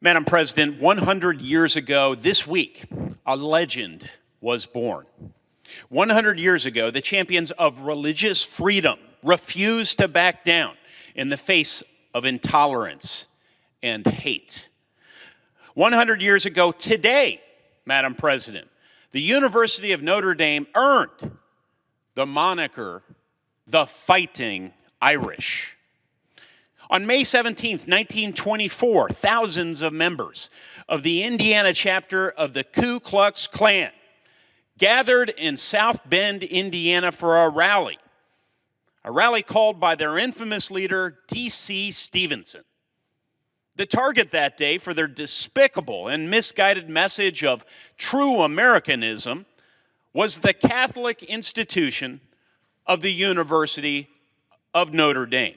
Madam President, 100 years ago this week, a legend was born. 100 years ago, the champions of religious freedom refused to back down in the face of intolerance and hate. 100 years ago today, Madam President, the University of Notre Dame earned the moniker, the Fighting Irish. On May 17, 1924, thousands of members of the Indiana chapter of the Ku Klux Klan gathered in South Bend, Indiana for a rally called by their infamous leader, D.C. Stevenson. The target that day for their despicable and misguided message of true Americanism was the Catholic institution of the University of Notre Dame.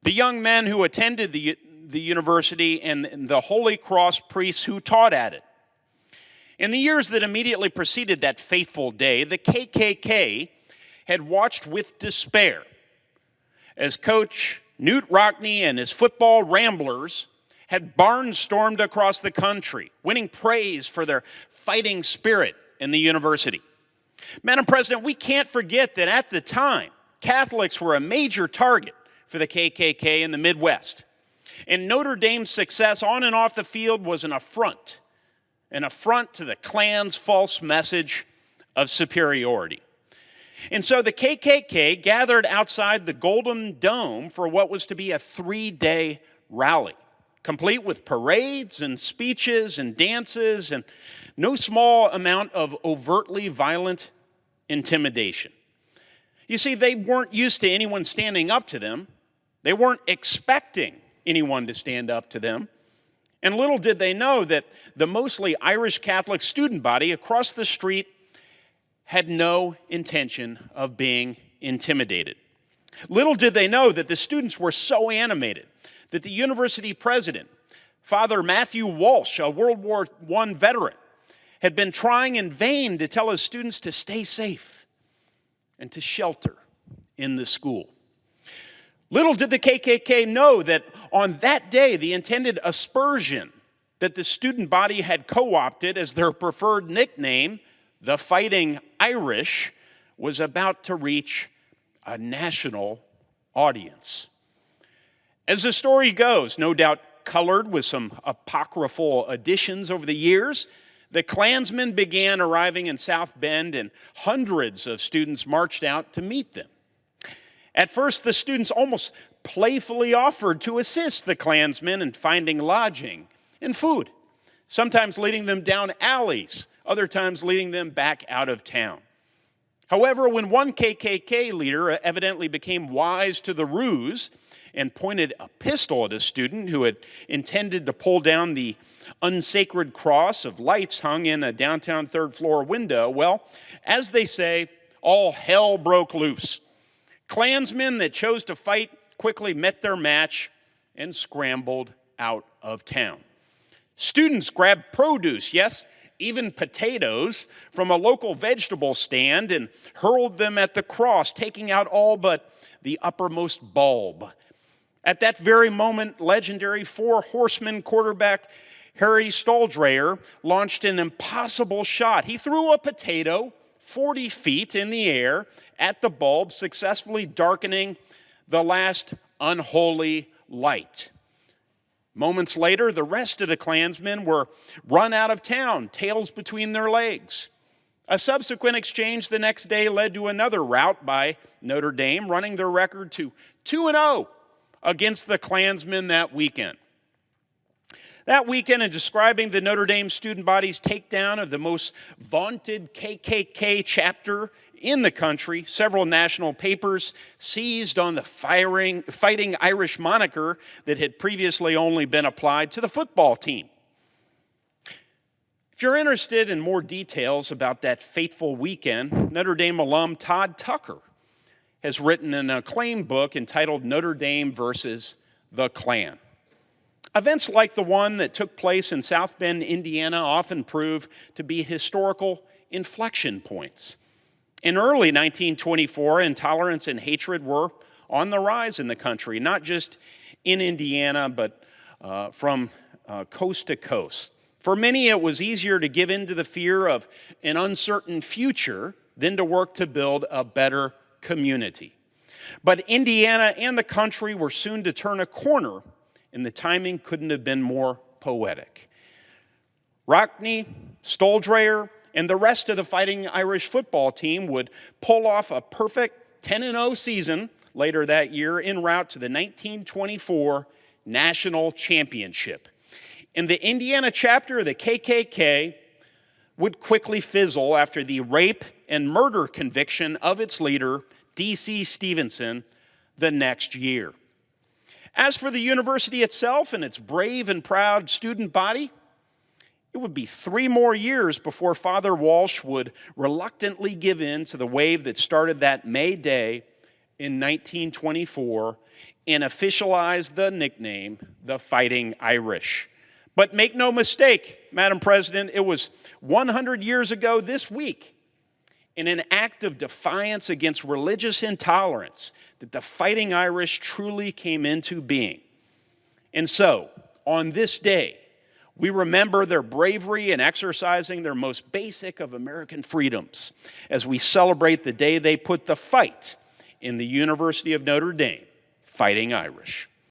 The young men who attended the university and the Holy Cross priests who taught at it. In the years that immediately preceded that fateful day, the KKK had watched with despair as Coach Newt Rockne and his football Ramblers had barnstormed across the country, winning praise for their fighting spirit in the university. Madam President, we can't forget that at the time, Catholics were a major target for the KKK in the Midwest. And Notre Dame's success on and off the field was an affront to the Klan's false message of superiority. And so the KKK gathered outside the Golden Dome for what was to be a 3-day rally, complete with parades and speeches and dances and no small amount of overtly violent intimidation. You see, they weren't used to anyone standing up to them. They weren't expecting anyone to stand up to them. And little did they know that the mostly Irish Catholic student body across the street had no intention of being intimidated. Little did they know that the students were so animated that the university president, Father Matthew Walsh, a World War I veteran, had been trying in vain to tell his students to stay safe and to shelter in the school. Little did the KKK know that on that day, the intended aspersion that the student body had co-opted as their preferred nickname, the Fighting Irish, was about to reach a national audience. As the story goes, no doubt colored with some apocryphal additions over the years, the Klansmen began arriving in South Bend and hundreds of students marched out to meet them. At first, the students almost playfully offered to assist the Klansmen in finding lodging and food, sometimes leading them down alleys, other times leading them back out of town. However, when one KKK leader evidently became wise to the ruse and pointed a pistol at a student who had intended to pull down the unsacred cross of lights hung in a downtown third-floor window, well, as they say, all hell broke loose. Klansmen that chose to fight quickly met their match and scrambled out of town. Students grabbed produce, yes, even potatoes, from a local vegetable stand and hurled them at the cross, taking out all but the uppermost bulb. At that very moment, legendary four-horseman quarterback Harry Stoldrayer launched an impossible shot. He threw a potato 40 feet in the air at the bulb, successfully darkening the last unholy light. Moments later, the rest of the Klansmen were run out of town, tails between their legs. A subsequent exchange the next day led to another rout by Notre Dame, running their record to 2-0 against the Klansmen that weekend. That weekend, in describing the Notre Dame student body's takedown of the most vaunted KKK chapter in the country, several national papers seized on the Fighting Irish moniker that had previously only been applied to the football team. If you're interested in more details about that fateful weekend, Notre Dame alum Todd Tucker has written an acclaimed book entitled Notre Dame versus the Klan. Events like the one that took place in South Bend, Indiana, often prove to be historical inflection points. In early 1924, intolerance and hatred were on the rise in the country, not just in Indiana, but from coast to coast. For many, it was easier to give in to the fear of an uncertain future than to work to build a better community. But Indiana and the country were soon to turn a corner, and the timing couldn't have been more poetic. Rockne, Stoldrayer, and the rest of the Fighting Irish football team would pull off a perfect 10-0 season later that year en route to the 1924 National Championship. And the Indiana chapter of the KKK would quickly fizzle after the rape and murder conviction of its leader, D.C. Stevenson, the next year. As for the university itself and its brave and proud student body, it would be 3 more years before Father Walsh would reluctantly give in to the wave that started that May day in 1924 and officialize the nickname, the Fighting Irish. But make no mistake, Madam President, it was 100 years ago this week, in an act of defiance against religious intolerance, that the Fighting Irish truly came into being. And so, on this day, we remember their bravery in exercising their most basic of American freedoms as we celebrate the day they put the fight in the University of Notre Dame, Fighting Irish.